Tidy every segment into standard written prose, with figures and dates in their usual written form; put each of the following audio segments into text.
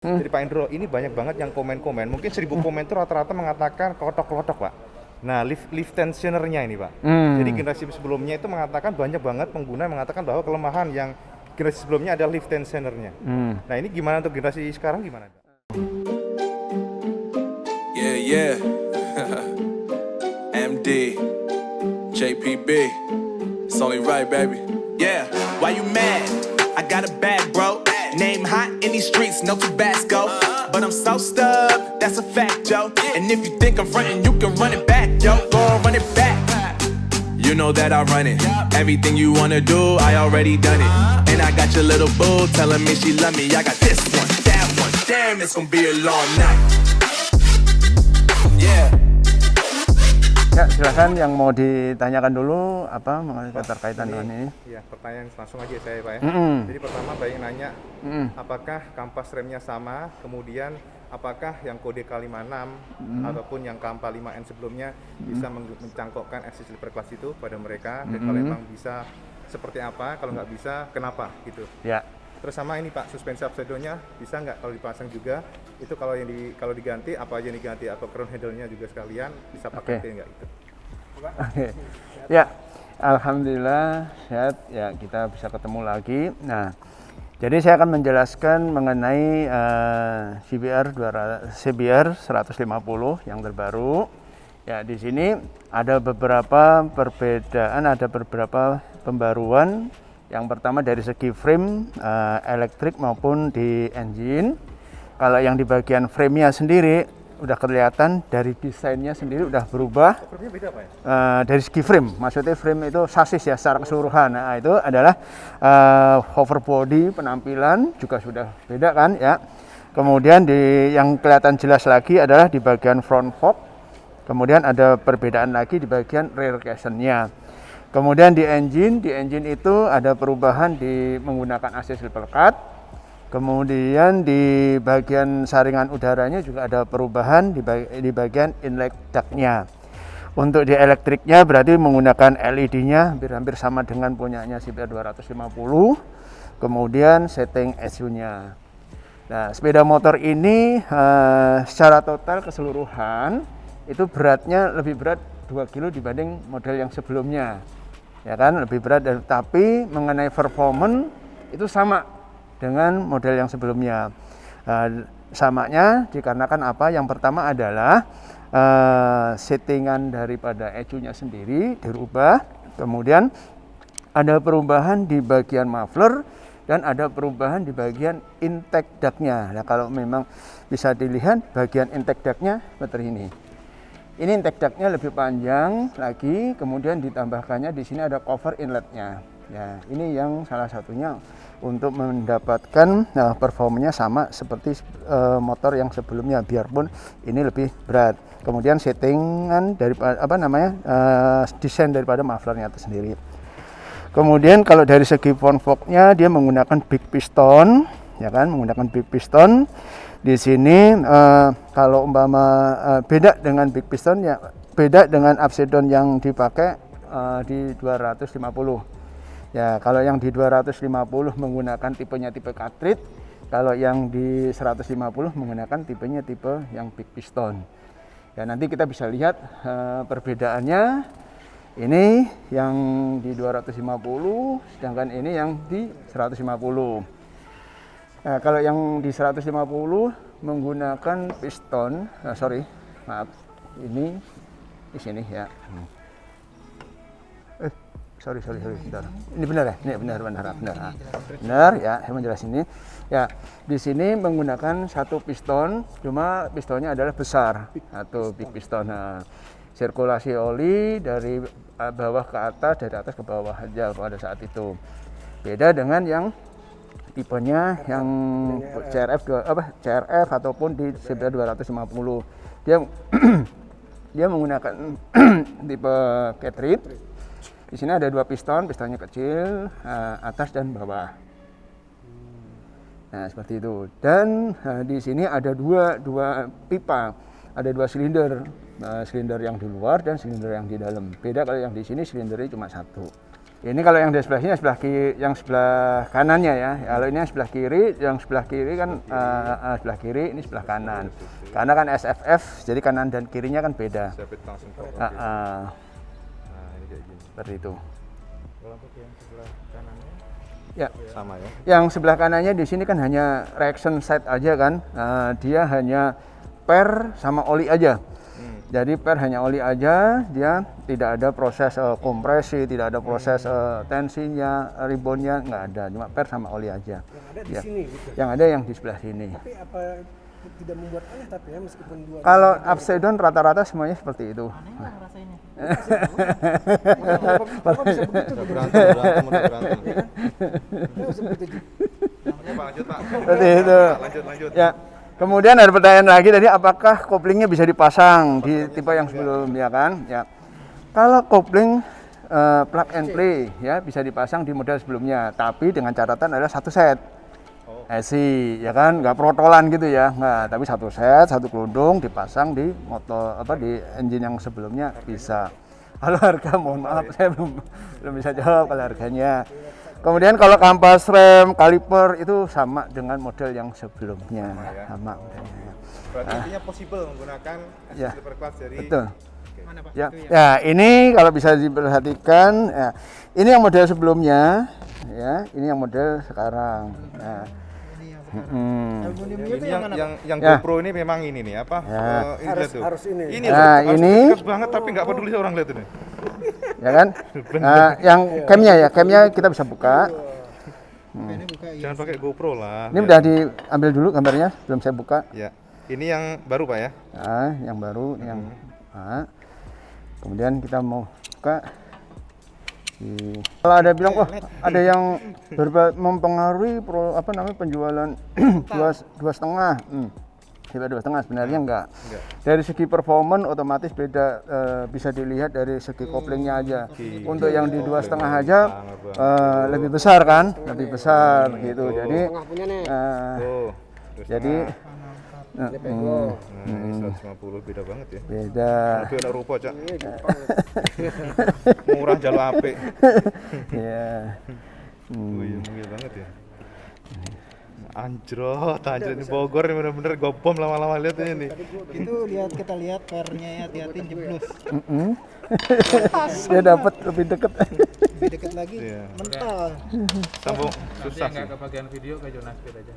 Jadi Pak Indro, ini banyak banget yang komen-komen. Mungkin 1000 komen itu rata-rata mengatakan klotok-klotok, Pak. Nah, lift tensionernya ini, Pak. Jadi generasi sebelumnya itu mengatakan banyak banget pengguna yang mengatakan bahwa kelemahan yang generasi sebelumnya adalah lift tensionernya. Nah, ini gimana untuk generasi sekarang gimana, Pak? Yeah, yeah. MD, JPB. It's only right, baby. Yeah, why you mad? I got a bag, bro. Name hot in these streets, no Tabasco. But I'm so stubbed, that's a fact, yo. And if you think I'm frontin', you can run it back, yo. Go on, run it back. You know that I run it. Everything you wanna do, I already done it. And I got your little boo telling me she love me. I got this one, that one. Damn, it's gonna be a long night. Yeah. Ya, silakan yang mau ditanyakan dulu apa mengenai keterkaitan ini. Iya, pertanyaan langsung aja saya, Pak ya. Jadi pertama banyak nanya, apakah kampas remnya sama, kemudian apakah yang kode K56 ataupun yang K45N sebelumnya bisa mencangkokkan RC sleeper class itu pada mereka, dan kalau memang bisa seperti apa, kalau nggak bisa kenapa gitu. Ya. Terus sama ini Pak, suspensi upside-down-nya bisa nggak kalau dipasang juga? Itu kalau yang kalau diganti apa aja yang diganti, atau crown handle-nya juga sekalian bisa pakai nggak itu? Oke. Ya, alhamdulillah sehat ya, kita bisa ketemu lagi. Nah, jadi saya akan menjelaskan mengenai CBR 150 yang terbaru. Ya, di sini ada beberapa perbedaan, ada beberapa pembaruan. Yang pertama dari segi frame elektrik maupun di engine. Kalau yang di bagian frame-nya sendiri udah kelihatan dari desainnya sendiri udah berubah. Frame-nya beda Pak ya? Dari segi frame, maksudnya frame itu sasis ya secara keseluruhan. Nah, itu adalah hover body, penampilan juga sudah beda kan ya. Kemudian yang kelihatan jelas lagi adalah di bagian front fork. Kemudian ada perbedaan lagi di bagian rear cushion-nya. Kemudian di engine itu ada perubahan di menggunakan AC sleeper cut. Kemudian di bagian saringan udaranya juga ada perubahan di bagian inlet duct-nya. Untuk di elektriknya berarti menggunakan LED-nya hampir sama dengan punyanya CBR 250. Kemudian setting ECU-nya. Nah, sepeda motor ini secara total keseluruhan itu beratnya lebih berat 2 kg dibanding model yang sebelumnya. Ya kan, lebih berat, tapi mengenai performance itu sama dengan model yang sebelumnya. Samanya dikarenakan apa? Yang pertama adalah settingan daripada ECU-nya sendiri dirubah, kemudian ada perubahan di bagian muffler dan ada perubahan di bagian intake duct-nya. Nah, kalau memang bisa dilihat bagian intake duct-nya seperti ini. Ini intake duct-nya lebih panjang lagi, kemudian ditambahkannya di sini ada cover inlet-nya. Ya, ini yang salah satunya untuk mendapatkan performanya sama seperti motor yang sebelumnya, biarpun ini lebih berat. Kemudian settingan dari desain daripada mufflernya itu sendiri. Kemudian kalau dari segi front fork-nya dia menggunakan big piston, ya kan, menggunakan big piston. Di sini kalau umpama beda dengan big piston ya, beda dengan upside down yang dipakai di 250. Ya, kalau yang di 250 menggunakan tipenya tipe cartridge, kalau yang di 150 menggunakan tipenya tipe yang big piston. Ya, nanti kita bisa lihat perbedaannya. Ini yang di 250, sedangkan ini yang di 150. Nah, kalau yang di 150 menggunakan piston, ini di sini ya. Sorry, bentar. Ini benar ya? Ini benar ya, saya menjelaskan ini. Ya, di sini menggunakan satu piston, cuma pistonnya adalah besar atau big piston. Nah, sirkulasi oli dari bawah ke atas, dari atas ke bawah aja pada saat itu. Beda dengan yang tipenya yang CRF ataupun di CBR 250. Dia menggunakan tipe cartridge. Di sini ada dua pistonnya kecil, atas dan bawah. Nah, seperti itu. Dan di sini ada dua pipa, ada dua silinder yang di luar dan silinder yang di dalam. Beda kalau yang di sini silindernya cuma satu. Ini kalau yang di sebelah sini sebelah kiri, yang sebelah kanannya ya. Kalau ini yang sebelah kiri kan sebelah kiri, ini sebelah kanan. Karena kan SFF, jadi kanan dan kirinya kan beda. Sabit langsung ke Nah, ini kayak gini. seperti itu. Kalau untuk yang sebelah kanannya Ya, sama ya. yang sebelah kanannya di sini kan hanya reaction set aja kan. Dia hanya per sama oli aja. Jadi per hanya oli aja, dia tidak ada proses kompresi, tidak ada proses tensinya, reboundnya, nggak ada, cuma per sama oli aja. Yang ada di Ya. sini gitu. Yang ada yang di sebelah sini. Tapi apa tidak membuat aneh tapi ya meskipun dua. Kalau upside down rata-rata semuanya seperti itu. Kenapa bisa begitu? Udah berantem, udah berantem. Kenapa bisa begitu? Ya, Pak, lanjut Pak. Seperti itu. Lanjut. Ya. Kemudian ada pertanyaan lagi tadi, apakah koplingnya bisa dipasang di tipe yang sebelumnya kan? Ya. Kalau kopling plug and play ya bisa dipasang di model sebelumnya, tapi dengan catatan adalah satu set. ESI ya kan, nggak protolan gitu ya, nggak, tapi satu set, satu kelundung dipasang di motor di engine yang sebelumnya bisa. Kalau harga, mohon maaf saya belum bisa jawab kalau harganya. Kemudian kalau kampas rem, kaliper itu sama dengan model yang sebelumnya, sama modelnya. Berarti intinya possible menggunakan Ya. slipper clutch dari Betul. Ya, ini kalau bisa diperhatikan, ya, ini yang model sebelumnya, ya, ini yang model sekarang. Nah, Aluminiumnya itu yang mana? yang Ya. GoPro ini memang ini nih apa? Ini lihat tuh. Harus ini. Ini Nah, harus ini dekat banget tapi nggak peduli orang lihat ini. ya kan? Yang camnya kita bisa buka. Ini buka iya. Jangan pakai GoPro lah. Ini udah diambil dulu gambarnya, belum saya buka. Ya. Ini yang baru Pak ya? Nah, yang baru, yang kemudian kita mau buka. Kalau ada bilang, wah ada yang mempengaruhi penjualan dua setengah, dua setengah sebenarnya enggak. Dari segi performan otomatis beda, bisa dilihat dari segi koplingnya aja. Untuk yang di 2,5 aja lebih besar kan, lebih besar gitu. Jadi Tengah punya nih. Tuh. jadi 150 beda banget ya. beda. Tapi ada rupa, Cak. Murah jalur apik. Ya. Wih, mungil banget ya. Anjrot ini Bogor ini bener-bener gopom lama-lama lihat ini nih. Itu kita lihat pernya ya, hati-hati jeblos. Dia dapat lebih deket. Lebih deket lagi Iya. mental. Sambung susah sih. Ke bagian video ke Jonas Speed aja.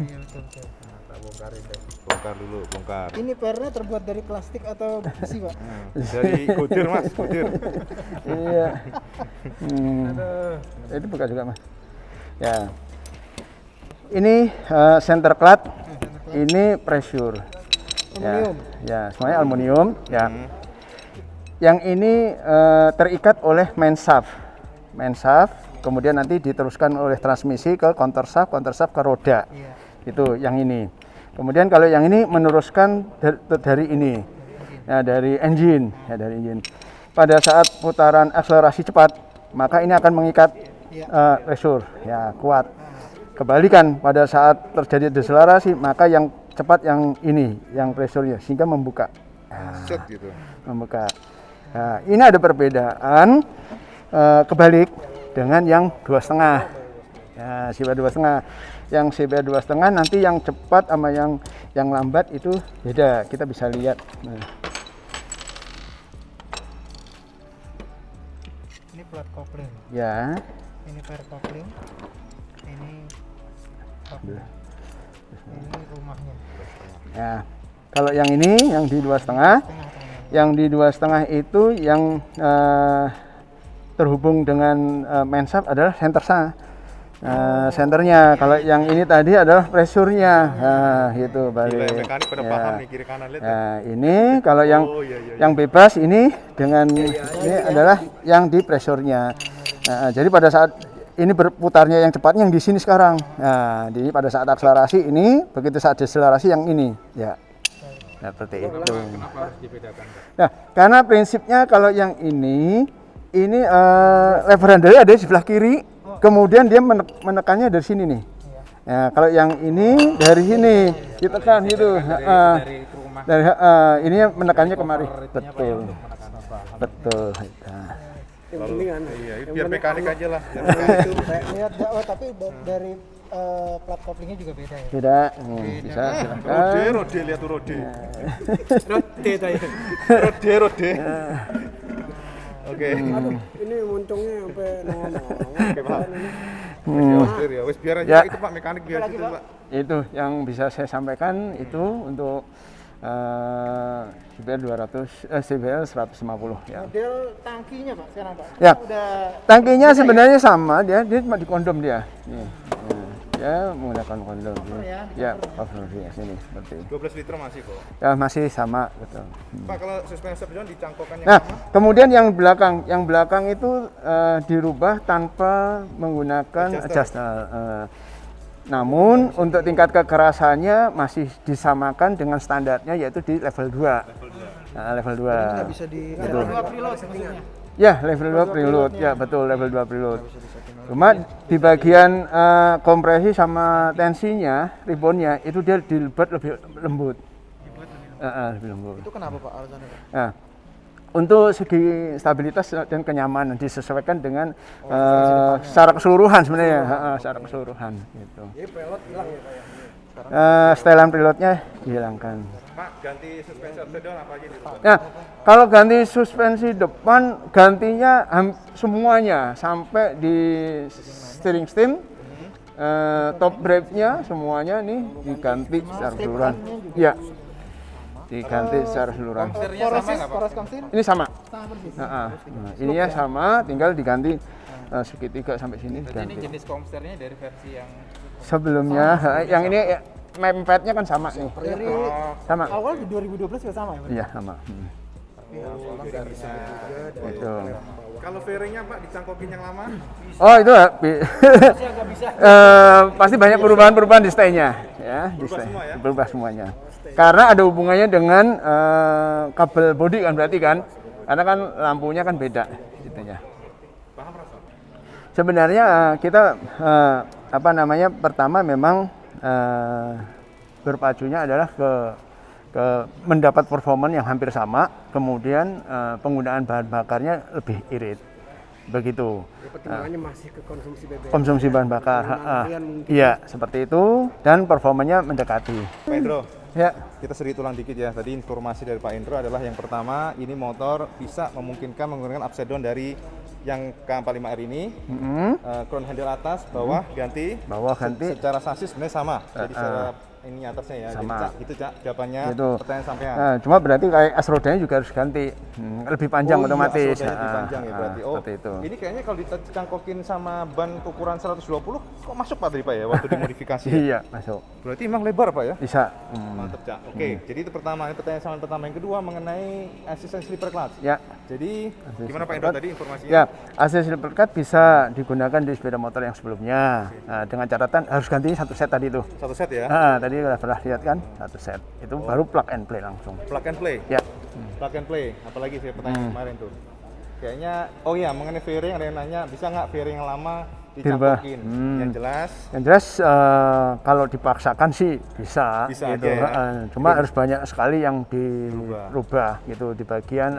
Iya, betul. Kita bongkarin deh. Bongkar dulu, bongkar. Ini pernya terbuat dari plastik atau besi, Pak? Dari kutir Mas, kutir. Iya. Itu buka juga mas. Ya. Ini center clutch. Ini pressure. Aluminium. Ya, semuanya aluminium. Ya. Yang ini terikat oleh main shaft. Main shaft. Kemudian nanti diteruskan oleh transmisi ke counter shaft ke roda. Iya. Itu yang ini. Kemudian kalau yang ini meneruskan dari ini. Ya, dari engine, ya dari engine. Pada saat putaran akselerasi cepat, maka ini akan mengikat pressure, ya kuat. Kebalikan pada saat terjadi deselerasi, maka yang cepat yang ini, yang pressure-nya sehingga membuka. Set gitu. Membuka. Nah, ini ada perbedaan kebalik dengan yang 2,5. Ya, CBR 2,5. Yang CBR 2,5 nanti yang cepat sama yang lambat itu beda. Kita bisa lihat. Nah. Ini plat kopling. Ya. Ini per kopling. Ini kopling. Ini rumahnya. Ya. Kalau yang ini yang di 2,5, yang di 2,5 itu yang terhubung dengan main shaft adalah center shaft. Senternya. Kalau yang ini tadi adalah pressure-nya. Nah, gitu Gila, balik. mekanik pada paham nih kiri kanan lihat. Nah, ini kalau yang iya. yang bebas ini dengan ini adalah yang di pressure-nya. Nah, jadi pada saat ini berputarnya yang cepatnya yang di sini sekarang. Nah, di pada saat akselerasi ini, begitu saat deselerasi yang ini, ya. Nah, seperti itu. Kenapa harus dibedakan? Nah, karena prinsipnya kalau yang ini lever handle ada di sebelah kiri, kemudian dia menekannya dari sini nih. Nah, kalau yang ini dari sini ditekan gitu. Dari rumah. Dari ini menekannya kemari. Betul. Betul. Nah. yang Lalu, penting kan. iya, Yang biar penting mekanik aman. aja lah. Biar mekanik. Itu kayak Lihat nggak? Oh tapi dari plat koplingnya juga beda ya. Beda, bisa silakan. Rode, lihat tuh rode. roti tadi. Rode. Oke. Aduh, ini moncongnya sampai ngomong. Oke, Pak. Ya, wes biar aja Ya. itu Pak mekanik biar itu Pak. Itu yang bisa saya sampaikan itu untuk CBR 150 ya. Model tangkinya Pak sekarang Pak. Ya. Udah Tangkinya sebenarnya sama, dia cuma di kondom dia. Nih. Ya, menggunakan kondom. Ya, cover di sini seperti itu. 12 liter masih kok. Ya, masih sama betul. Pak kalau suspensi Subdon dicangkokkan yang Nah, sama? kemudian yang belakang itu dirubah tanpa menggunakan adjuster. Namun untuk tingkat kekerasannya masih disamakan dengan standarnya yaitu di level 2. Level 2. Bisa di Betul. preload maksudnya. Ya, level 2 preload. Ya, betul level 2 preload. Cuma di bagian kompresi sama tensinya, ribbonnya itu dia dibuat lebih lembut. Lebih lembut. Itu kenapa Pak alasannya Pak? Nah, untuk segi stabilitas dan kenyamanan disesuaikan dengan secara keseluruhan sebenarnya, secara keseluruhan gitu. Jadi pelot hilang ya Pak ya. Setelan preloadnya dihilangkan. Pak ganti suspensi Subdon apa aja di rumah? Nah, kalau ganti suspensi depan gantinya semuanya sampai di steering stem, top brake-nya semuanya nih diganti secara keseluruhan. Iya. Diganti secara keseluruhan. Poros komstir Ini sama. sama persis. Nah, ininya sama, tinggal diganti segitiga sampai sini Berarti ini diganti. jenis komsternya dari versi yang Sebelumnya, yang ini mempetnya kan sama nih. Dari Sama. awal di 2012 juga sama ya Pak? Iya, sama. Itu. Kalau fairingnya Pak dicangkokin yang lama? Oh, itu pasti banyak perubahan-perubahan di stay-nya ya, di stay. semua ya? Berubah semuanya. Karena ada hubungannya dengan kabel bodi kan berarti kan. Karena kan lampunya kan beda itunya. Paham Rasul? Sebenarnya kita pertama memang berpacunya adalah ke mendapat performa yang hampir sama, kemudian penggunaan bahan bakarnya lebih irit. Begitu. Pertimbangannya masih ke konsumsi BBM. Konsumsi bahan bakar. Kalian mungkin. Iya, seperti itu dan performanya mendekati. Pak Indro, Ya. kita seri tulang dikit ya. Tadi informasi dari Pak Indro adalah yang pertama, ini motor bisa memungkinkan menggunakan upside down dari yang K45R ini. Crown handle atas, bawah ganti. Bawah ganti. Secara sasis sebenarnya sama. Jadi secara ini atasnya ya. Sama. Jadi Cak, gitu Cak jawabannya Gitu. pertanyaan sampean. Nah, cuma berarti kayak as rodanya juga harus ganti. Lebih panjang otomatis. Iya, lebih panjang ya berarti. Oh, seperti itu. ini kayaknya kalau dicangkokin sama ban ukuran 120 kok masuk Pak tadi Pak ya waktu dimodifikasi. Ya? Iya, masuk. Berarti emang lebar Pak ya? Bisa. Mantep Cak. Oke, jadi itu pertama, ini pertanyaan sama pertama. Yang kedua mengenai asisten slipper clutch. Ya. Jadi gimana Pak Indro tadi informasinya? Ya, AC slipper cut bisa digunakan di sepeda motor yang sebelumnya. Nah, dengan catatan harus ganti satu set tadi itu. Satu set ya? Tadi udah pernah lihat kan, satu set. Itu baru plug and play langsung. Plug and play. Ya. Plug and play. Apalagi saya pertanyaan kemarin tuh. Kayaknya, oh iya mengenai fairing ada yang nanya, bisa nggak fairing yang lama Dirubah. dicangkokin? Yang jelas, Yang jelas kalau dipaksakan sih bisa, Bisa gitu. aja ya. Cuma harus banyak sekali yang dirubah gitu di bagian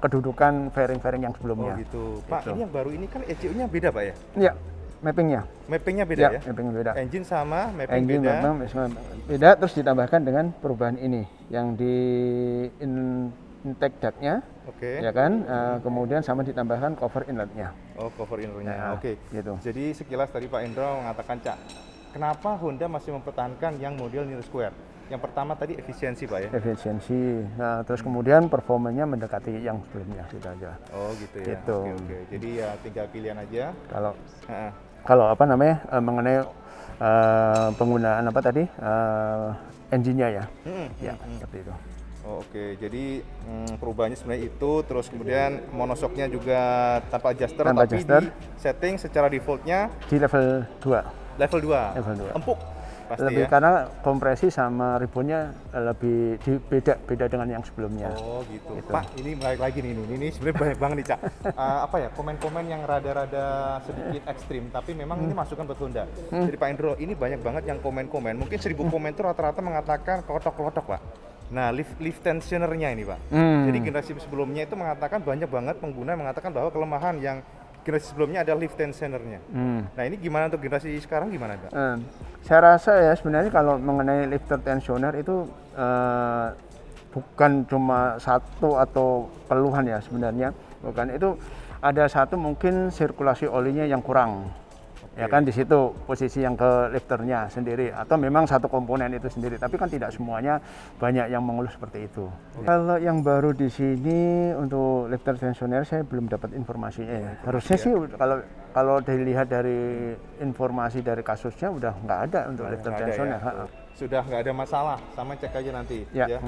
kedudukan fairing-fairing yang oh sebelumnya. gitu. Pak, Gitu. ini yang baru ini kan ECU-nya beda Pak ya? Ya, mappingnya. Mappingnya beda Ya, ya? mappingnya beda. Engine sama, mapping Engine beda. memang beda, terus ditambahkan dengan perubahan ini yang di intake duct-nya, Oke. ya kan, kemudian sama ditambahkan cover inlet-nya. Oh, cover innernya. Ya, Oke. gitu. Jadi sekilas tadi Pak Indro mengatakan, Cak, kenapa Honda masih mempertahankan yang model Neo Square? Yang pertama tadi efisiensi Pak ya? Efisiensi, nah, terus kemudian performanya mendekati yang sebelumnya, gitu aja. Oh gitu ya. Gitu. Oke, oke. Jadi ya tinggal pilihan aja. Kalau Heeh. kalau apa namanya mengenai penggunaan apa tadi engine-nya ya, ya seperti itu. Oh, oke, jadi perubahannya sebenarnya itu, terus kemudian monoshocknya juga tanpa adjuster, Tanpa tapi adjuster. di setting secara defaultnya Di level 2. level 2. Level 2. Empuk pasti Lebih ya. karena kompresi sama ribbonnya lebih beda dengan yang sebelumnya. Oh gitu. Pak, ini menarik lagi nih, ini sebenarnya banyak banget nih Cak. Apa ya, komen-komen yang rada-rada sedikit ekstrim, tapi memang ini masukan buat Honda. Jadi Pak Indro, ini banyak banget yang komen-komen, mungkin 1000 komen itu rata-rata mengatakan klotok-klotok Pak. Nah, lift tensionernya ini Pak. Jadi generasi sebelumnya itu mengatakan banyak banget pengguna yang mengatakan bahwa kelemahan yang generasi sebelumnya adalah lift tensionernya. Nah, ini gimana untuk generasi sekarang gimana Pak? Saya rasa ya sebenarnya kalau mengenai lifter tensioner itu bukan cuma satu atau keluhan ya sebenarnya, bukan, itu ada satu mungkin sirkulasi olinya yang kurang. Ya kan, di situ posisi yang ke lifternya sendiri, atau memang satu komponen itu sendiri, tapi kan tidak semuanya, banyak yang mengeluh seperti itu. Kalau yang baru di sini untuk lifter tensioner saya belum dapat informasinya ya. Harusnya sih kalau dilihat dari informasi dari kasusnya udah nggak ada untuk lifter tensioner. Sudah nggak ada masalah, sama cek aja nanti Ya.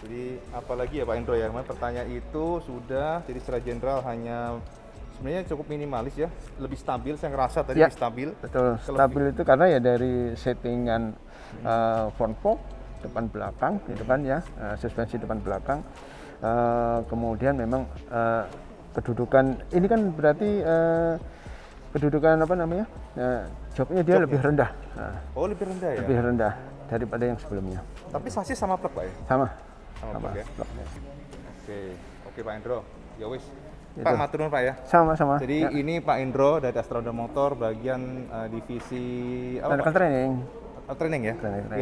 Jadi apalagi ya Pak Endro ya, pertanyaan itu sudah, jadi secara general hanya sebenarnya cukup minimalis ya, lebih stabil, saya ngerasa tadi Ya, lebih stabil. Betul, stabil itu karena ya dari settingan front fork depan belakang gitu kan ya, suspensi depan belakang, kemudian memang kedudukan ini kan berarti kedudukan apa namanya, joknya dia lebih rendah. Oh, lebih rendah ya? Lebih rendah daripada yang sebelumnya. Tapi sasis sama plug Pak ya? Sama Plug ya? plugnya. Oke Pak Endro, ya wis. Itu. Pak matur nuwun Pak ya. Sama. Jadi ya. ini Pak Endro dari Astra Honda Motor bagian divisi apa Pak? Training. Training ya?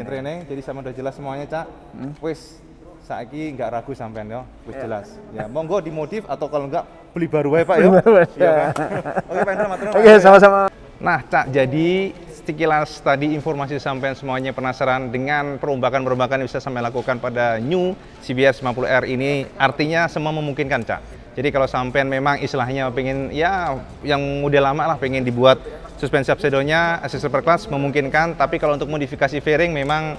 Training. Jadi sama udah jelas semuanya Cak. Wis saiki nggak ragu sampean yo, wis jelas. Ya monggo dimodif atau kalau enggak beli baru wae Pak yo. Iya kan? Oke Pak Endro matur nuwun. Oke, sama-sama. Nah, Cak, jadi sekilas tadi informasi sampai semuanya penasaran dengan perombakan-perombakan yang bisa sampai lakukan pada New CBR 50R ini, artinya semua memungkinkan, Cak. Jadi kalau sampean memang istilahnya pengen ya yang model lama lah, pengen dibuat suspensi upside-down-nya, assist per class memungkinkan, tapi kalau untuk modifikasi fairing memang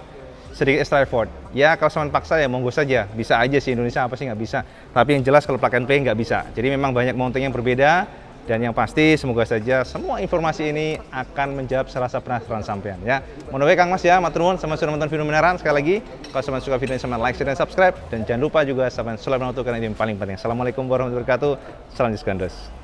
sedikit extra effort. Ya kalau sampean paksa ya monggo saja, bisa aja sih, Indonesia apa sih nggak bisa. Tapi yang jelas kalau plug and play nggak bisa. Jadi memang banyak mounting yang berbeda. Dan yang pasti semoga saja semua informasi ini akan menjawab rasa penasaran sampean ya. Mohon Kang Mas ya, matur nuwun sama sudah nonton video beneran. Sekali lagi kalau sampean suka video ini sampean like, share dan subscribe, dan jangan lupa juga sampean subscribe karena ini yang paling penting. Assalamualaikum warahmatullahi wabarakatuh. Salam Diskandos.